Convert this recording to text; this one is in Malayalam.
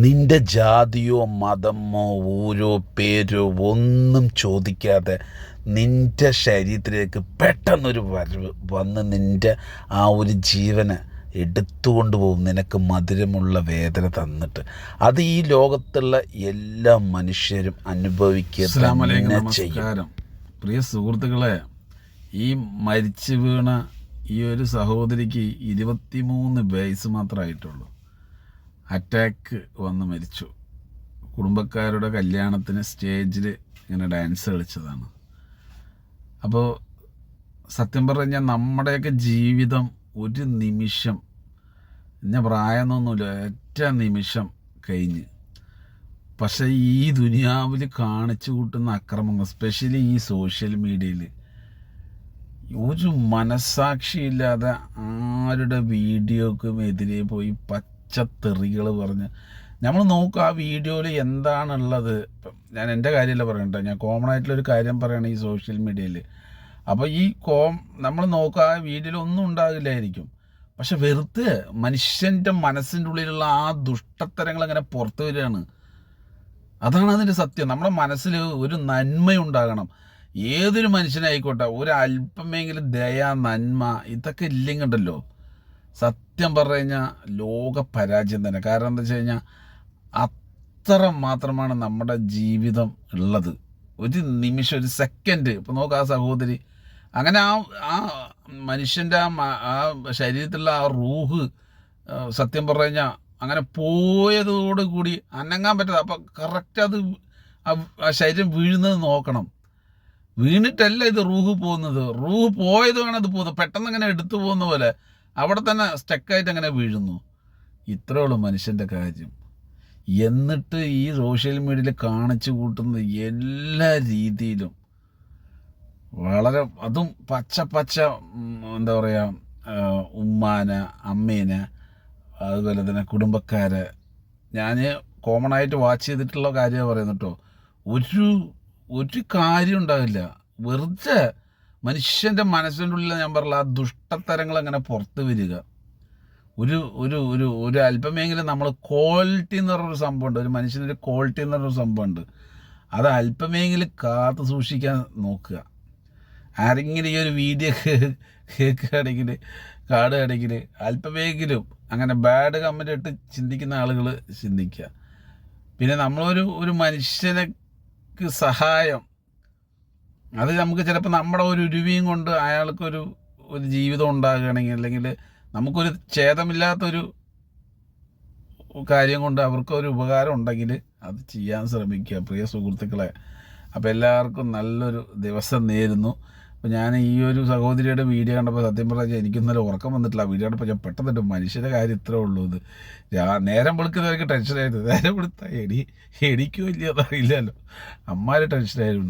നിന്റെ ജാതിയോ മതമോ ഊരോ പേരോ ഒന്നും ചോദിക്കാതെ നിന്റെ ശരീരത്തിലേക്ക് പെട്ടെന്നൊരു വരവ് വന്ന് നിന്റെ ആ ഒരു ജീവനെ എടുത്തുകൊണ്ട് പോകും, നിനക്ക് മധുരമുള്ള വേദന തന്നിട്ട്. അത് ഈ ലോകത്തുള്ള എല്ലാ മനുഷ്യരും അനുഭവിക്കുക തന്നെ ചെയ്യും. പ്രിയ സുഹൃത്തുക്കളെ, ഈ മരിച്ചു വീണ ഈ ഒരു സഹോദരിക്ക് 23 വയസ്സ് മാത്രമായിട്ടുള്ളൂ. അറ്റാക്ക് വന്ന് മരിച്ചു. കുടുംബക്കാരുടെ കല്യാണത്തിന് സ്റ്റേജിൽ ഇങ്ങനെ ഡാൻസ് കളിച്ചതാണ്. അപ്പോൾ സത്യം പറഞ്ഞാൽ നമ്മുടെയൊക്കെ ജീവിതം ഒരു നിമിഷം, ഇന്ന പ്രായമൊന്നുമില്ല, ഒറ്റ നിമിഷം കഴിഞ്ഞ്. പക്ഷേ ഈ ദുനിയാവിൽ കാണിച്ചു കൂട്ടുന്ന അക്രമങ്ങൾ, സ്പെഷ്യലി ഈ സോഷ്യൽ മീഡിയയിൽ, ഒരു മനസ്സാക്ഷിയില്ലാതെ ആരുടെ വീഡിയോക്കും എതിരെ പോയി പച്ചത്തെറികൾ പറഞ്ഞ് നമ്മൾ നോക്കുക. ആ വീഡിയോയിൽ എന്താണുള്ളത്? ഞാൻ എൻ്റെ കാര്യമല്ല പറയണ്ട, ഞാൻ കോമൺ ആയിട്ടുള്ളൊരു കാര്യം പറയണം ഈ സോഷ്യൽ മീഡിയയിൽ. അപ്പോൾ ഈ നമ്മൾ നോക്കുക, ആ വീഡിയോയിൽ ഒന്നും ഉണ്ടാകില്ലായിരിക്കും, പക്ഷെ വെറുതെ മനുഷ്യൻ്റെ മനസ്സിൻ്റെ ഉള്ളിലുള്ള ആ ദുഷ്ടത്തരങ്ങൾ അങ്ങനെ പുറത്തു വരികയാണ്. അതാണ് അതിൻ്റെ സത്യം. നമ്മുടെ മനസ്സിൽ ഒരു നന്മയുണ്ടാകണം. ഏതൊരു മനുഷ്യനായിക്കോട്ടെ, ഒരു അല്പമെങ്കിലും ദയ, നന്മ, ഇതൊക്കെ ഇല്ലെങ്കിണ്ടല്ലോ സത്യം പറഞ്ഞു കഴിഞ്ഞാൽ ലോക പരാജയം തന്നെ. കാരണം എന്താ വെച്ച് കഴിഞ്ഞാൽ അത്ര മാത്രമാണ് നമ്മുടെ ജീവിതം ഉള്ളത്. ഒരു നിമിഷം, ഒരു സെക്കൻഡ്. ഇപ്പം നോക്കുക, ആ സഹോദരി അങ്ങനെ ആ മനുഷ്യൻ്റെ ആ ശരീരത്തിലുള്ള ആ റൂഹ് സത്യം പറഞ്ഞു കഴിഞ്ഞാൽ അങ്ങനെ പോയതോടുകൂടി അനങ്ങാൻ പറ്റാതെ, അപ്പം കറക്റ്റ് അത് ആ ശരീരം വീഴുന്നത് നോക്കണം. വീണിട്ടല്ല ഇത് റൂഹ് പോകുന്നത്, റൂഹ് പോയതുമാണ് അത് പോകുന്നത്. പെട്ടെന്ന് അങ്ങനെ എടുത്തു പോകുന്ന പോലെ അവിടെ തന്നെ സ്റ്റക്കായിട്ട് അങ്ങനെ വീഴുന്നു. ഇത്രേ ഉള്ളൂ മനുഷ്യൻ്റെ കാര്യം. എന്നിട്ട് ഈ സോഷ്യൽ മീഡിയയിൽ കാണിച്ചു കൂട്ടുന്ന എല്ലാ രീതിയിലും വളരെ, അതും പച്ച എന്താ പറയുക, ഉമ്മാനെ, അമ്മേനെ, അതുപോലെ തന്നെ കുടുംബക്കാരെ. ഞാൻ കോമൺ ആയിട്ട് വാച്ച് ചെയ്തിട്ടുള്ള കാര്യമാണ് പറയുന്നത് കേട്ടോ. ഒരു കാര്യം ഉണ്ടാവില്ല, വെറുതെ മനുഷ്യൻ്റെ മനസ്സിൻ്റെ ഉള്ളിൽ ഞാൻ പറഞ്ഞില്ല ആ ദുഷ്ടത്തരങ്ങൾ അങ്ങനെ പുറത്ത് വരിക. ഒരു അല്പമെങ്കിലും നമ്മൾ ക്വാളിറ്റി എന്ന് പറഞ്ഞൊരു സംഭവമുണ്ട്, ഒരു മനുഷ്യനൊരു ക്വാളിറ്റി എന്ന് പറഞ്ഞൊരു സംഭവമുണ്ട്. അത് അല്പമെങ്കിലും കാത്തു സൂക്ഷിക്കാൻ നോക്കുക. ആരെങ്കിലും ഈ ഒരു വീഡിയോ കേൾക്കുകയാണെങ്കിൽ, കാണുകയാണെങ്കിൽ അല്പമെങ്കിലും അങ്ങനെ ബാഡ് കമൻ്റ് ഇട്ട് ചിന്തിക്കുന്ന ആളുകൾ ചിന്തിക്കുക. പിന്നെ നമ്മളൊരു മനുഷ്യനക്ക് സഹായം, അത് നമുക്ക് ചിലപ്പോൾ നമ്മുടെ ഒരു രൂപയും കൊണ്ട് അയാൾക്കൊരു ജീവിതം ഉണ്ടാകുകയാണെങ്കിൽ, അല്ലെങ്കിൽ നമുക്കൊരു ഛേദമില്ലാത്തൊരു കാര്യം കൊണ്ട് അവർക്കൊരു ഉപകാരം ഉണ്ടെങ്കിൽ അത് ചെയ്യാൻ ശ്രമിക്കുക പ്രിയ സുഹൃത്തുക്കളെ. അപ്പോൾ എല്ലാവർക്കും നല്ലൊരു ദിവസം നേരുന്നു. അപ്പോൾ ഞാൻ ഈ ഒരു സഹോദരിയുടെ വീഡിയോ കണ്ടപ്പോൾ സത്യം പറഞ്ഞാൽ എനിക്കിന്നലെ ഉറക്കം വന്നിട്ടില്ല. ആ വീഡിയോ കണ്ടപ്പോൾ ഞാൻ പെട്ടെന്നിട്ട് മനുഷ്യൻ്റെ കാര്യം ഇത്രേ ഉള്ളൂ. ഇത് നേരം വെളുക്കുന്നവർക്ക് ടെൻഷനായിരുന്നു, നേരം വെളുത്താൽ എടിക്കുമോ ഇല്ലയോ എന്നറിയില്ലല്ലോ, അമ്മാര് ടെൻഷനായിരുന്നു.